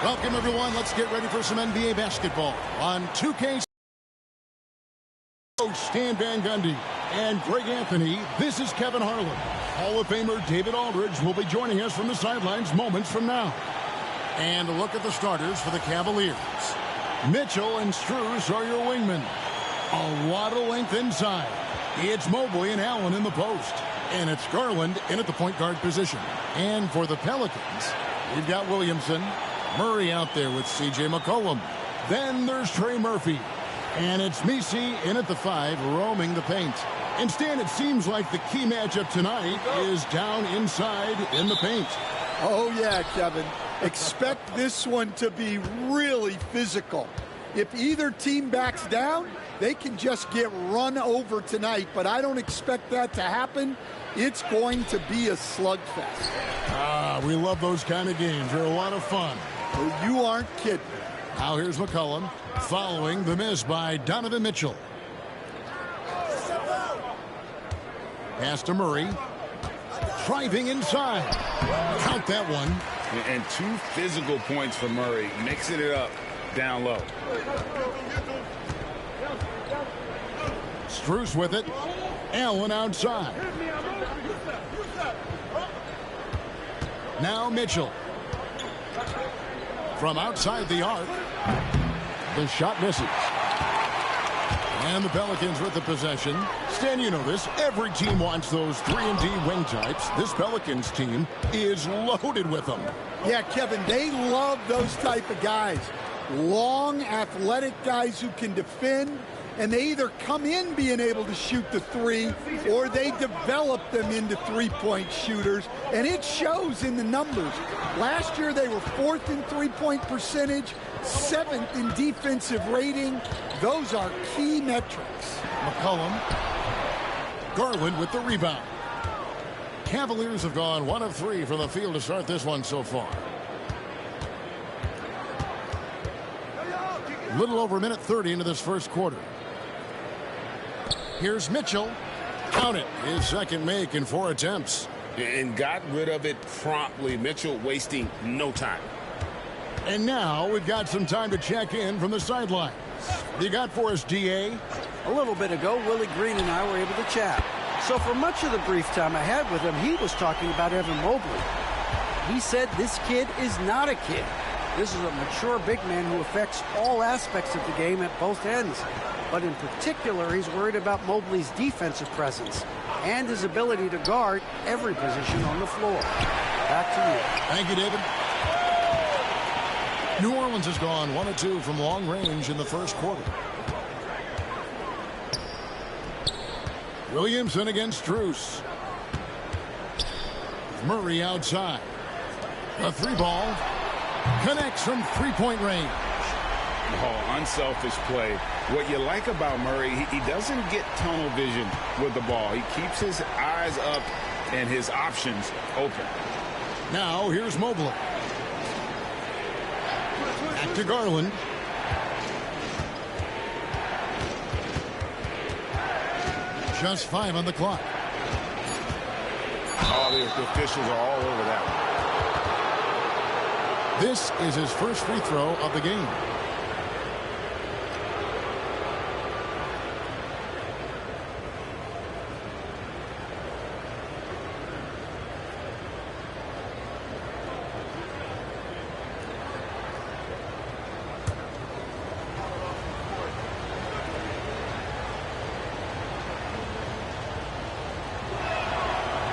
Welcome, everyone. Let's get ready for some NBA basketball on 2K. Stan Van Gundy and Greg Anthony. This is Kevin Harlan. Hall of Famer David Aldridge will be joining us from the sidelines moments from now. And a look at the starters for the Cavaliers. Mitchell and Strus are your wingmen. A lot of length inside. It's Mobley and Allen in the post. And it's Garland in at the point guard position. And for the Pelicans, we've got Williamson, Murray out there with C.J. McCollum. Then there's Trey Murphy. And it's Messi in at the 5, roaming the paint. And Stan, it seems like the key matchup tonight is down inside in the paint. Oh, yeah, Kevin. Expect this one to be really physical. If either team backs down, they can just get run over tonight. But I don't expect that to happen. It's going to be a slugfest. We love those kind of games. They're a lot of fun. Well, you aren't kidding. Now here's McCollum following the miss by Donovan Mitchell. Pass to Murray. Driving inside. Count that one. And 2 physical points for Murray, mixing it up down low. Strus with it. Allen outside. Now Mitchell. From outside the arc. The shot misses. And the Pelicans with the possession. Stan, you know this. Every team wants those 3-and-D wing types. This Pelicans team is loaded with them. Yeah, Kevin, they love those type of guys. Long, athletic guys who can defend, and they either come in being able to shoot the 3, or they develop them into three-point shooters, and it shows in the numbers. Last year, they were 4th in three-point percentage, 7th in defensive rating. Those are key metrics. McCollum. Garland with the rebound. Cavaliers have gone 1 of 3 from the field to start this one so far. Little over a minute 30 into this first quarter. Here's Mitchell. Count it. His second make in 4 attempts. And got rid of it promptly. Mitchell wasting no time. And now we've got some time to check in from the sidelines. You got for us, D.A.? A little bit ago, Willie Green and I were able to chat. So for much of the brief time I had with him, he was talking about Evan Mobley. He said this kid is not a kid. This is a mature big man who affects all aspects of the game at both ends. But in particular, he's worried about Mobley's defensive presence and his ability to guard every position on the floor. Back to you. Thank you, David. New Orleans has gone 1 of 2 from long range in the first quarter. Williamson against Strus. Murray outside. A 3-ball. Connects from 3-point range. Oh, unselfish play. What you like about Murray, he doesn't get tunnel vision with the ball. He keeps his eyes up and his options open. Now here's Mobley. Back to Garland. Just 5 on the clock. Oh, the officials are all over that one. This is his first free throw of the game.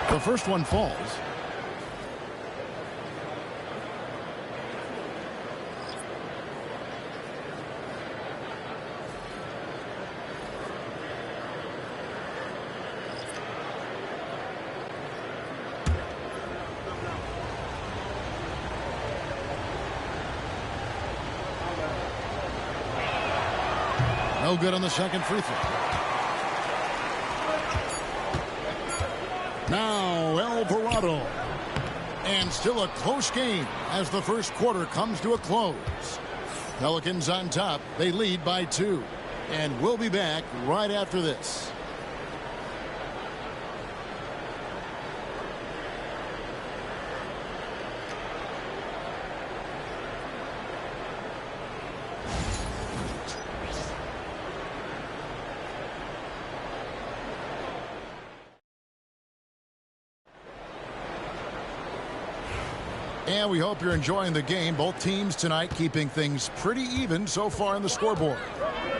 The first one falls. No good on the second free throw. Now Alvarado. And still a close game as the first quarter comes to a close. Pelicans on top. They lead by 2. And we'll be back right after this. And we hope you're enjoying the game. Both teams tonight keeping things pretty even so far on the scoreboard.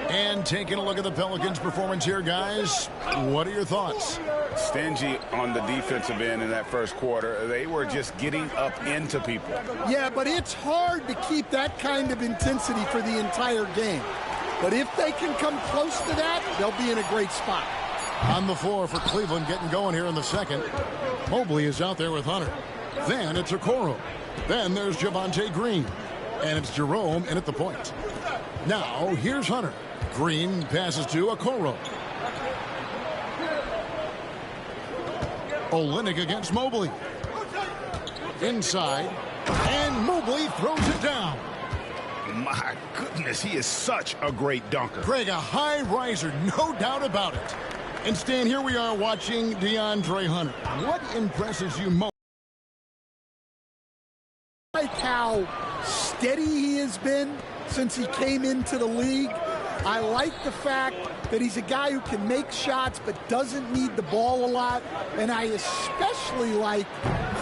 And taking a look at the Pelicans' performance here, guys. What are your thoughts? Stingy on the defensive end in that first quarter. They were just getting up into people. Yeah, but it's hard to keep that kind of intensity for the entire game. But if they can come close to that, they'll be in a great spot. On the floor for Cleveland, getting going here in the second. Mobley is out there with Hunter. Then it's Okoro. Then there's Javonte Green. And it's Jerome in at the point. Now, here's Hunter. Green passes to Okoro. Olynyk against Mobley. Inside. And Mobley throws it down. My goodness, he is such a great dunker. Greg, a high riser, no doubt about it. And Stan, here we are watching DeAndre Hunter. What impresses you most? I like how steady he has been since he came into the league. I like the fact that he's a guy who can make shots but doesn't need the ball a lot. And I especially like,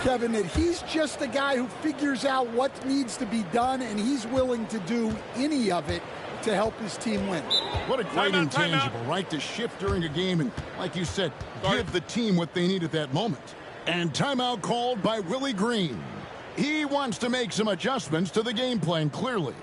Kevin, that he's just a guy who figures out what needs to be done, and he's willing to do any of it to help his team win. What a great intangible, right? To shift during a game and, like you said, give the team what they need at that moment. And timeout called by Willie Green. He wants to make some adjustments to the game plan, clearly.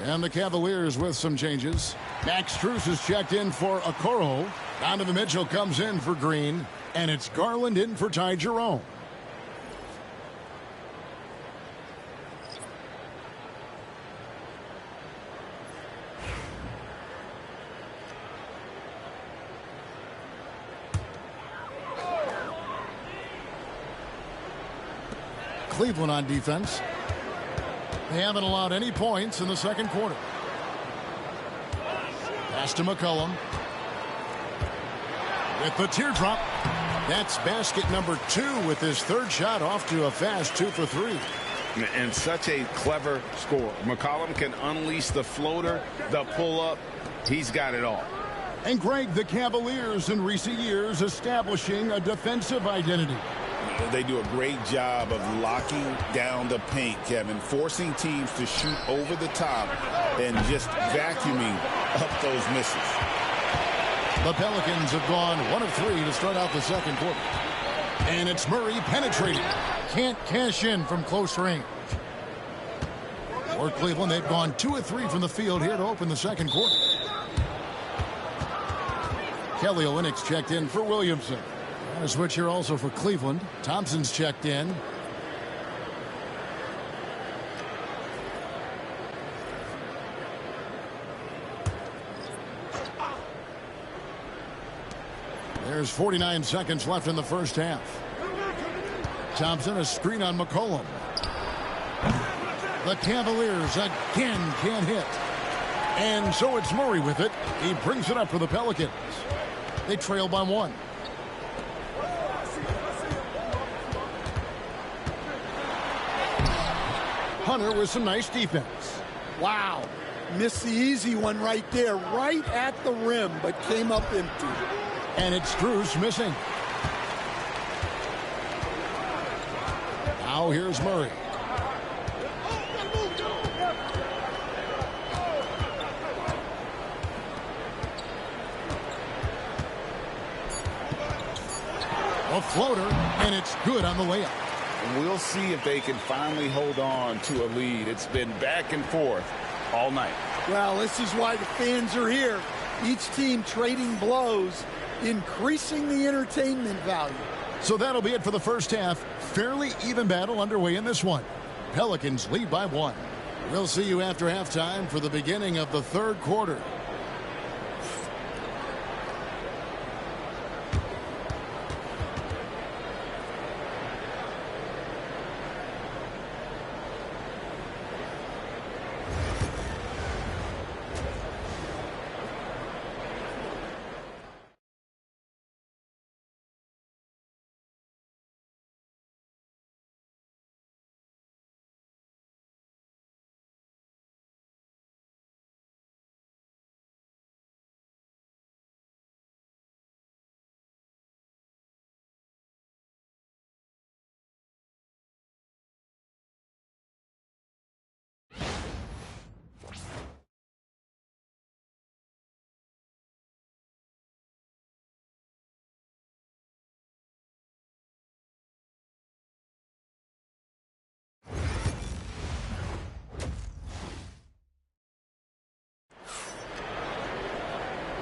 And the Cavaliers with some changes. Max Strus is checked in for Okoro. Donovan Mitchell comes in for Green. And it's Garland in for Ty Jerome. Cleveland on defense. They haven't allowed any points in the second quarter. Pass to McCollum. With the teardrop. That's basket number 2 with his third shot off to a fast 2 for 3. And such a clever score. McCollum can unleash the floater, the pull-up. He's got it all. And Greg, the Cavaliers in recent years establishing a defensive identity. They do a great job of locking down the paint, Kevin, forcing teams to shoot over the top and just vacuuming up those misses. The Pelicans have gone 1 of 3 to start out the second quarter. And it's Murray penetrating. Can't cash in from close range. For Cleveland, they've gone 2 of 3 from the field here to open the second quarter. Kelly Olynyk's checked in for Williamson. And a switch here also for Cleveland. Thompson's checked in. There's 49 seconds left in the first half. Thompson, a screen on McCollum. The Cavaliers again can't hit. And so it's Murray with it. He brings it up for the Pelicans. They trail by 1. Hunter with some nice defense. Wow. Missed the easy one right there, right at the rim, but came up empty. And it's Strus missing. Now here's Murray. A floater, and it's good on the layup. We'll see if they can finally hold on to a lead. It's been back and forth all night. Well, this is why the fans are here. Each team trading blows, increasing the entertainment value. So that'll be it for the first half. Fairly even battle underway in this one. Pelicans lead by 1. We'll see you after halftime for the beginning of the third quarter.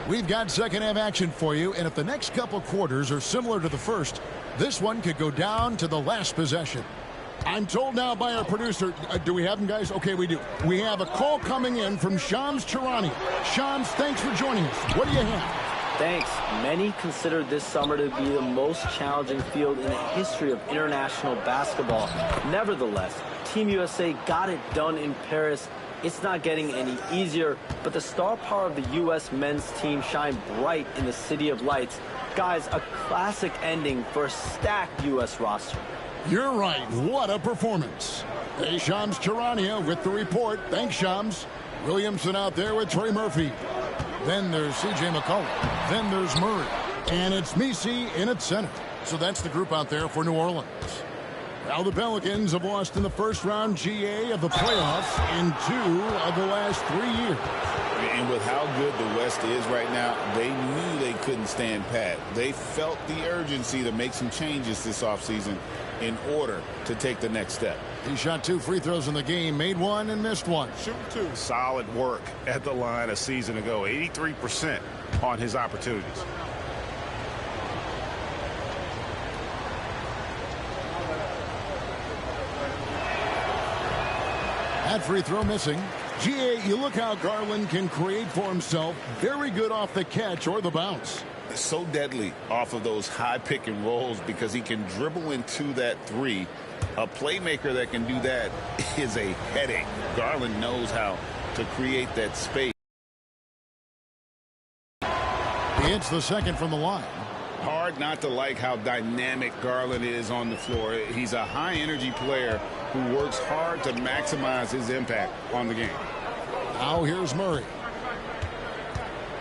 We've got second half action for you, and if the next couple quarters are similar to the first, this one could go down to the last possession. I'm told now by our producer, do we have him, guys? Okay, we do. We have a call coming in from Shams Charania. Shams, thanks for joining us. What do you have? Thanks. Many consider this summer to be the most challenging field in the history of international basketball. Nevertheless, Team USA got it done in Paris. It's not getting any easier, but the star power of the U.S. men's team shined bright in the City of Lights. Guys, a classic ending for a stacked U.S. roster. You're right. What a performance. Hey, Shams Charania with the report. Thanks, Shams. Williamson out there with Trey Murphy. Then there's C.J. McCollum. Then there's Murray. And it's Messi in at center. So that's the group out there for New Orleans. Now the Pelicans have lost in the first round GA of the playoffs in 2 of the last 3 years. And with how good the West is right now, they knew they couldn't stand pat. They felt the urgency to make some changes this offseason in order to take the next step. He shot 2 free throws in the game, made 1 and missed 1. Shoot 2. Solid work at the line a season ago. 83% on his opportunities. That free throw missing. GA, you look how Garland can create for himself. Very good off the catch or the bounce. So deadly off of those high pick and rolls because he can dribble into that three. A playmaker that can do that is a headache. Garland knows how to create that space. It's the second from the line. Hard not to like how dynamic Garland is on the floor. He's a high-energy player who works hard to maximize his impact on the game. Now here's Murray.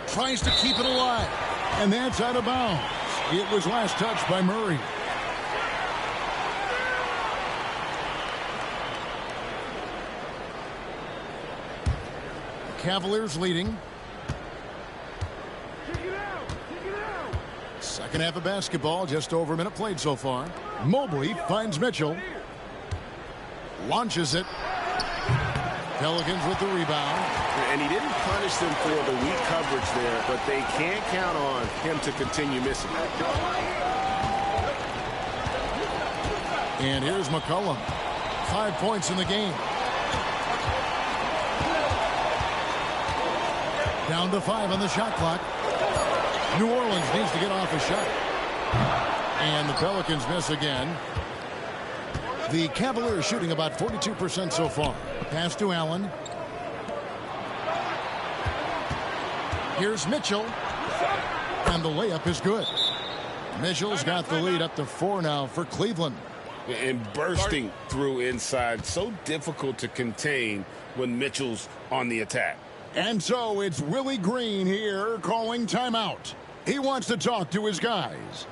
Tries to keep it alive. And that's out of bounds. It was last touched by Murray. Cavaliers leading. Second half of basketball, just over a minute played so far. Mobley finds Mitchell. Launches it. Pelicans with the rebound. And he didn't punish them for the weak coverage there, but they can't count on him to continue missing. And here's McCollum. 5 points in the game. Down to 5 on the shot clock. New Orleans needs to get off a shot. And the Pelicans miss again. The Cavaliers shooting about 42% so far. Pass to Allen. Here's Mitchell. And the layup is good. Mitchell's got the lead up to 4 now for Cleveland. And bursting through inside. So difficult to contain when Mitchell's on the attack. And so it's Willie Green here calling timeout. He wants to talk to his guys.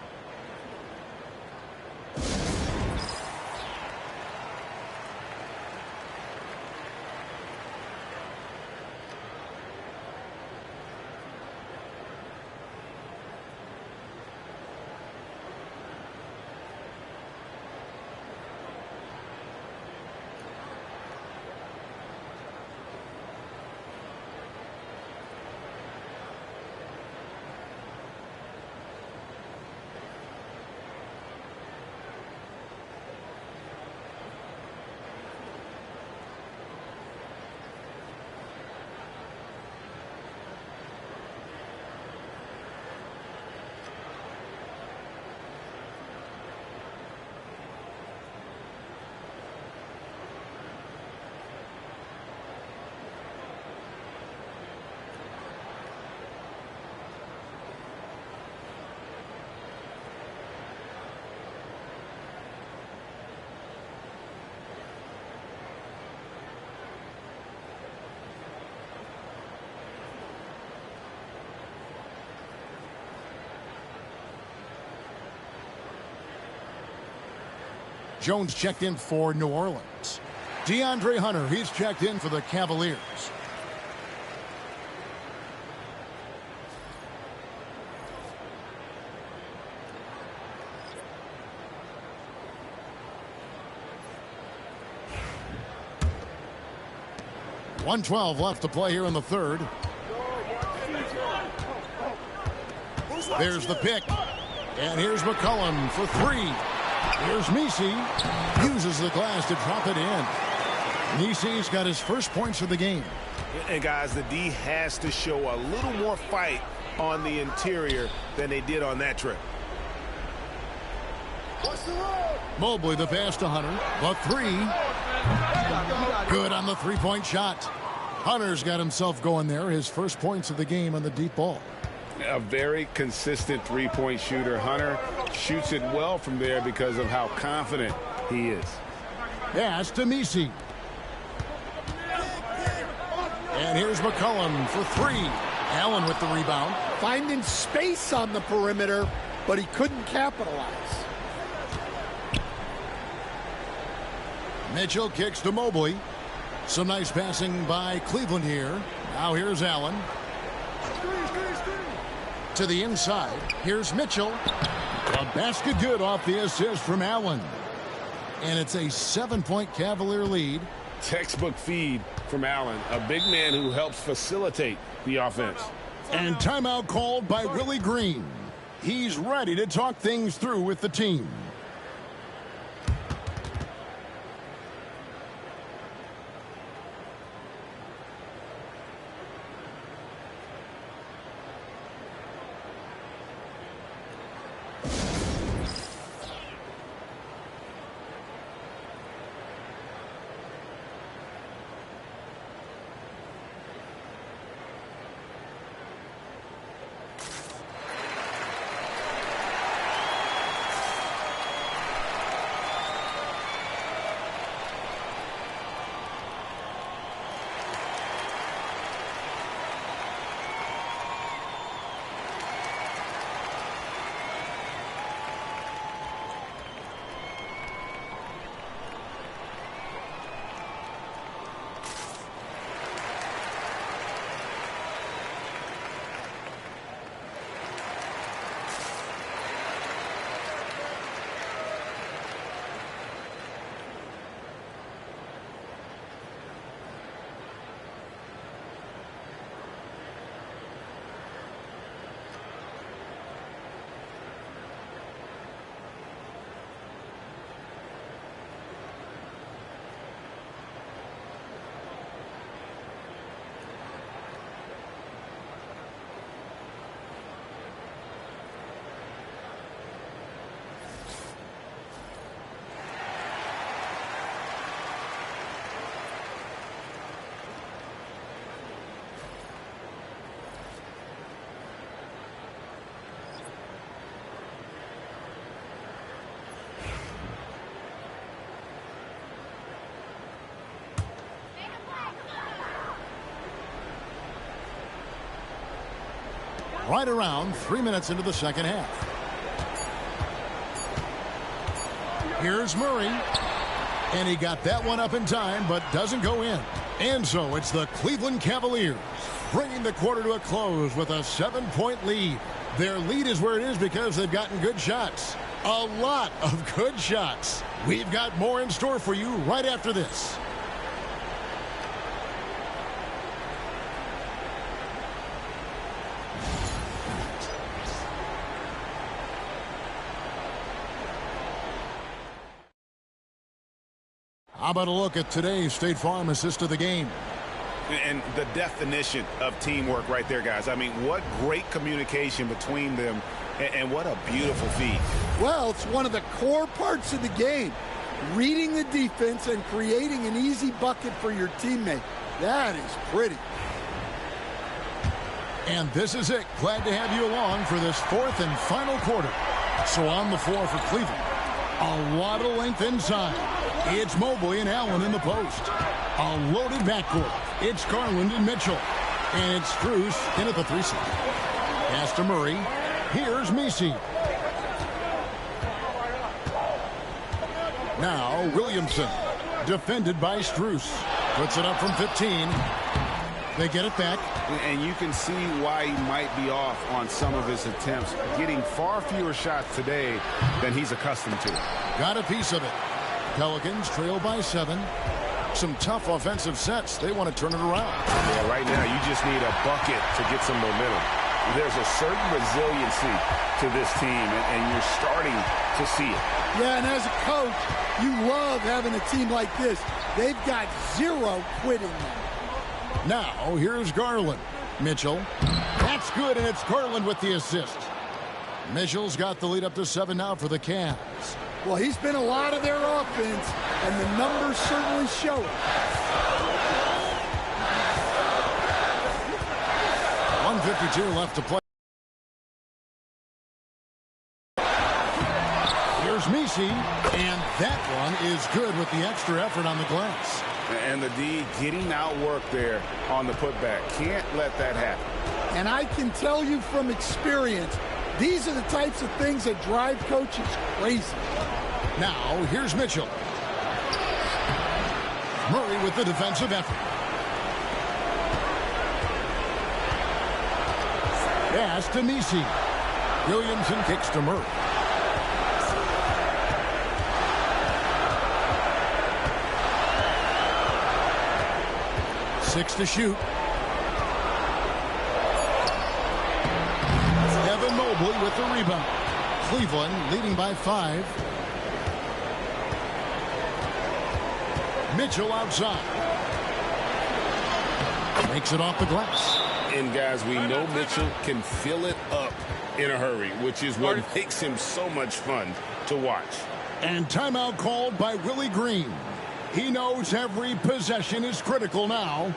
Jones checked in for New Orleans. DeAndre Hunter, he's checked in for the Cavaliers. .112 left to play here in the third. There's the pick. And here's McCollum for three. Here's Messi. Uses the glass to drop it in. Messi's got his first points of the game. And guys, the D has to show a little more fight on the interior than they did on that trip. Mobley the pass to Hunter. The three. Good on the three-point shot. Hunter's got himself going there. His first points of the game on the deep ball. A very consistent three-point shooter. Hunter shoots it well from there because of how confident he is. Pass to Messi. And here's McCollum for three. Allen with the rebound. Finding space on the perimeter, but he couldn't capitalize. Mitchell kicks to Mobley. Some nice passing by Cleveland here. Now here's Allen. To the inside. Here's Mitchell. A basket good off the assist from Allen. And it's a 7-point Cavalier lead. Textbook feed from Allen, a big man who helps facilitate the offense. And timeout called by Willie Green. He's ready to talk things through with the team. right around 3 minutes into the second half. Here's Murray. And he got that one up in time, but doesn't go in. And so it's the Cleveland Cavaliers bringing the quarter to a close with a 7-point lead. Their lead is where it is because they've gotten good shots. A lot of good shots. We've got more in store for you right after this. How about a look at today's State Farm assist of the game? And the definition of teamwork right there, guys. I mean, what great communication between them, and what a beautiful feed. Well, it's one of the core parts of the game. Reading the defense and creating an easy bucket for your teammate. That is pretty. And this is it. Glad to have you along for this fourth and final quarter. So on the floor for Cleveland, a lot of length inside. It's Mobley and Allen in the post. A loaded backcourt. It's Garland and Mitchell. And it's Strus in at the 3-seat. Pass to Murray. Here's Messi. Now Williamson. Defended by Strus. Puts it up from 15. They get it back. And you can see why he might be off on some of his attempts. Getting far fewer shots today than he's accustomed to. Got a piece of it. Pelicans trail by 7. Some tough offensive sets. They want to turn it around. Yeah, right now you just need a bucket to get some momentum. There's a certain resiliency to this team, and you're starting to see it. Yeah, and as a coach, you love having a team like this. They've got zero quitting them. Now, here's Garland. Mitchell. That's good, and it's Garland with the assist. Mitchell's got the lead up to 7 now for the Cavs. Well, he's been a lot of their offense, and the numbers certainly show it. 1:52 left to play. Here's Messi, and that one is good with the extra effort on the glass. And the D getting outwork there on the putback. Can't let that happen. And I can tell you from experience, these are the types of things that drive coaches crazy. Now, here's Mitchell. Murray with the defensive effort. Pass to Messi. Williamson kicks to Murray. Six to shoot. Evan Mobley with the rebound. Cleveland leading by 5. Mitchell outside. Makes it off the glass. And guys, we know Mitchell can fill it up in a hurry, which is what makes him so much fun to watch. And timeout called by Willie Green. He knows every possession is critical now.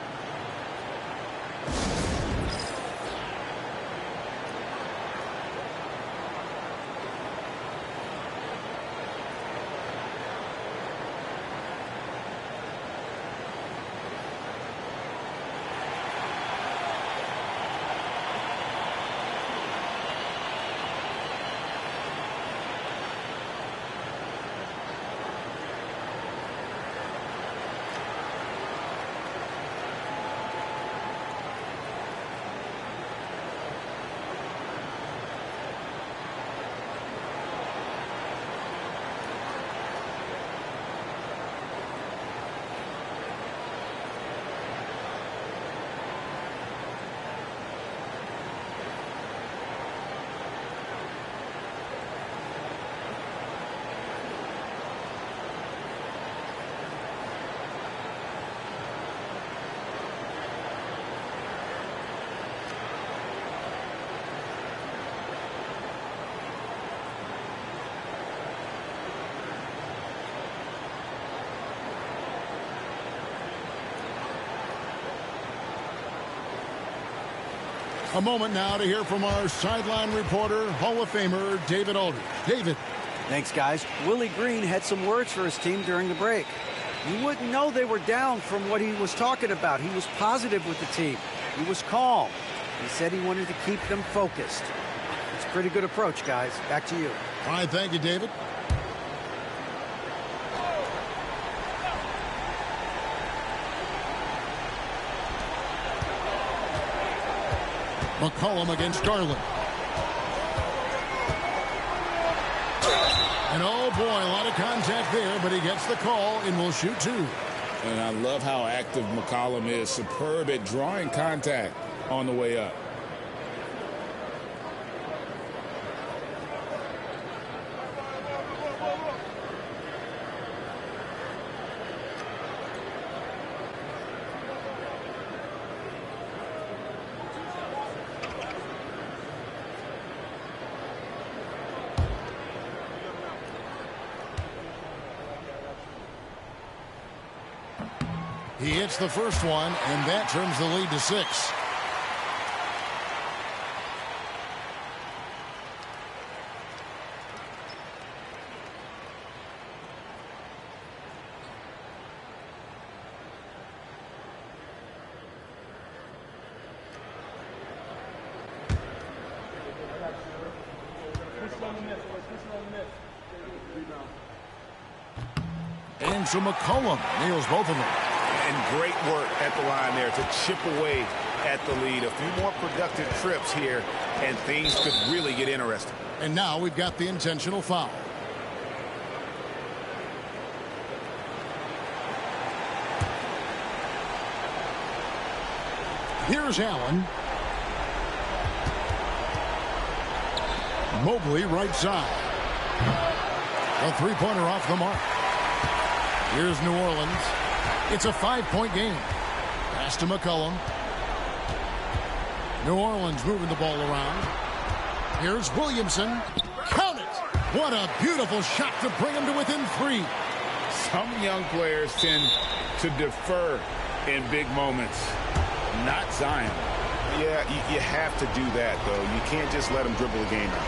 A moment now to hear from our sideline reporter, Hall of Famer David Aldridge. David. Thanks, guys. Willie Green had some words for his team during the break. You wouldn't know they were down from what he was talking about. He was positive with the team. He was calm. He said he wanted to keep them focused. It's a pretty good approach, guys. Back to you. All right, thank you, David. McCollum against Garland. And oh boy, a lot of contact there, but he gets the call and will shoot two. And I love how active McCollum is. Superb at drawing contact on the way up. He hits the first one, and that turns the lead to 6. And so McCollum nails both of them. And great work at the line there to chip away at the lead. A few more productive trips here, and things could really get interesting. And now we've got the intentional foul. Here's Allen. Mobley right side. A three-pointer off the mark. Here's New Orleans. It's a 5-point game. Pass to McCollum. New Orleans moving the ball around. Here's Williamson. Count it! What a beautiful shot to bring him to within 3. Some young players tend to defer in big moments. Not Zion. Yeah, you have to do that, though. You can't just let him dribble the game out.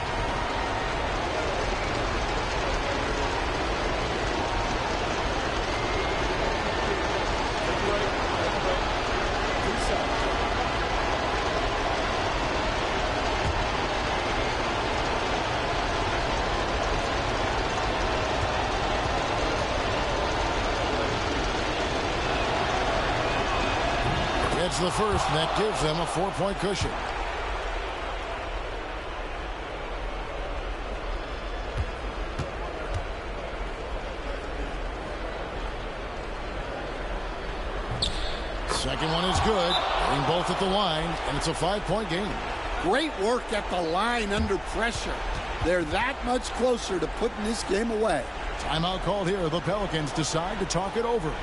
It's the first, and that gives them a 4-point cushion. Second one is good. Getting both at the line, and it's a 5-point game. Great work at the line under pressure. They're that much closer to putting this game away. Timeout called here. The Pelicans decide to talk it over.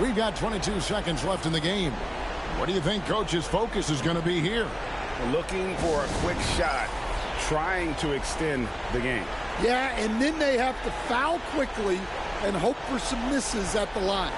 We've got 22 seconds left in the game. What do you think Coach's focus is going to be here? Looking for a quick shot, trying to extend the game. Yeah, and then they have to foul quickly and hope for some misses at the line.